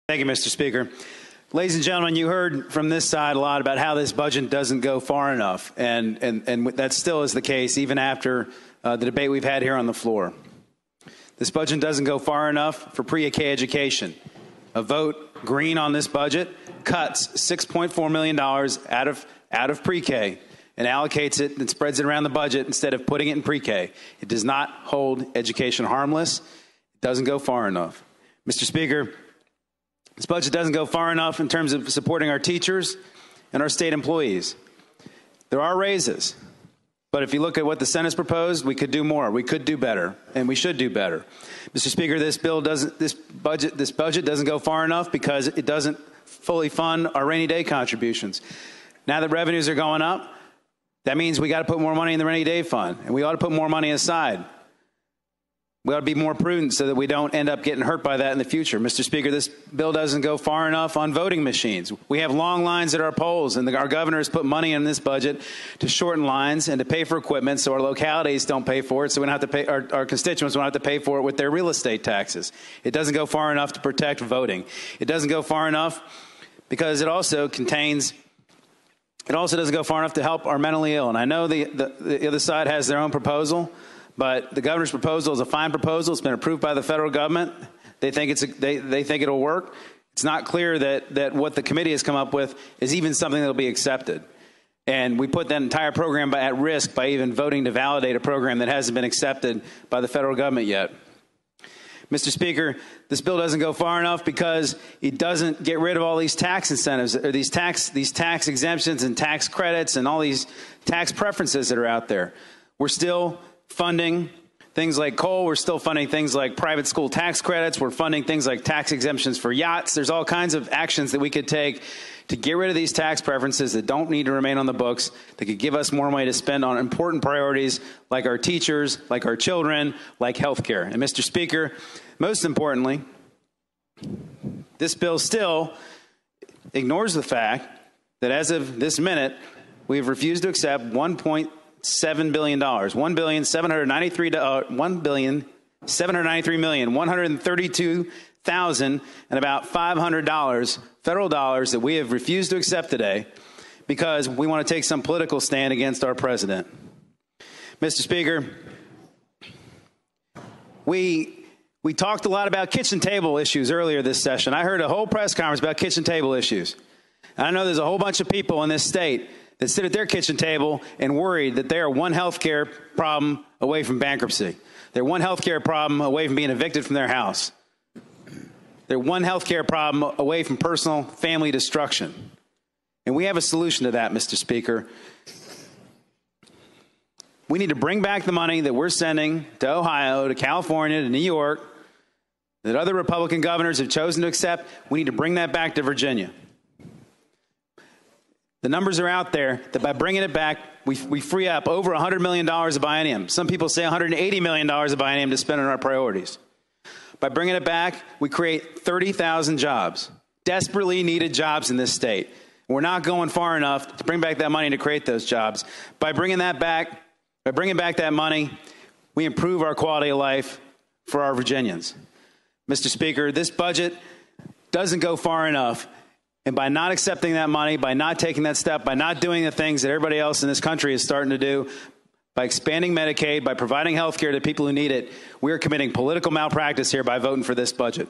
Thank you, Mr. Speaker. Ladies and gentlemen, you heard from this side a lot about how this budget doesn't go far enough, and that still is the case even after the debate we've had here on the floor. This budget doesn't go far enough for pre-K education. A vote green on this budget cuts $6.4 million out of pre-K and allocates it and spreads it around the budget instead of putting it in pre-K. It does not hold education harmless. It doesn't go far enough. Mr. Speaker, this budget doesn't go far enough in terms of supporting our teachers and our state employees. There are raises, but if you look at what the Senate's proposed, we could do more. We could do better, and we should do better. Mr. Speaker, this budget doesn't go far enough because it doesn't fully fund our rainy day contributions. Now that revenues are going up, that means we got to put more money in the rainy day fund, and we ought to put more money aside. We ought to be more prudent so that we don't end up getting hurt by that in the future. Mr. Speaker, this bill doesn't go far enough on voting machines. We have long lines at our polls, and our governor has put money in this budget to shorten lines and to pay for equipment so our localities don't pay for it, so we don't have to pay, our constituents don't have to pay for it with their real estate taxes. It doesn't go far enough to protect voting. It doesn't go far enough because it also doesn't go far enough to help our mentally ill. And I know the other side has their own proposal, but the governor's proposal is a fine proposal. It's been approved by the federal government. They think they think it'll work. It's not clear that what the committee has come up with is even something that will be accepted. And we put that entire program at risk by even voting to validate a program that hasn't been accepted by the federal government yet. Mr. Speaker, this bill doesn't go far enough because it doesn't get rid of all these tax incentives, or these tax exemptions and tax credits and all these tax preferences that are out there. We're still funding things like coal. We're still funding things like private school tax credits. We're funding things like tax exemptions for yachts. There's all kinds of actions that we could take to get rid of these tax preferences that don't need to remain on the books, that could give us more money to spend on important priorities like our teachers, like our children, like health care. And Mr. Speaker, most importantly, this bill still ignores the fact that as of this minute, we have refused to accept $1.7 billion, $1,793,132,000 and about $500 federal dollars that we have refused to accept today because we want to take some political stand against our president. Mr. Speaker, we talked a lot about kitchen table issues earlier this session. I heard a whole press conference about kitchen table issues. And I know there's a whole bunch of people in this state that sit at their kitchen table and worried that they are one health care problem away from bankruptcy. They're one health care problem away from being evicted from their house. They're one health care problem away from personal family destruction. And we have a solution to that, Mr. Speaker. We need to bring back the money that we're sending to Ohio, to California, to New York, that other Republican governors have chosen to accept. We need to bring that back to Virginia. The numbers are out there that by bringing it back, we free up over $100 million a biennium. Some people say $180 million a biennium to spend on our priorities. By bringing it back, we create 30,000 jobs, desperately needed jobs in this state. We're not going far enough to bring back that money to create those jobs. By bringing back that money, we improve our quality of life for our Virginians. Mr. Speaker, this budget doesn't go far enough. And by not accepting that money, by not taking that step, by not doing the things that everybody else in this country is starting to do, by expanding Medicaid, by providing health care to people who need it, we are committing political malpractice here by voting for this budget.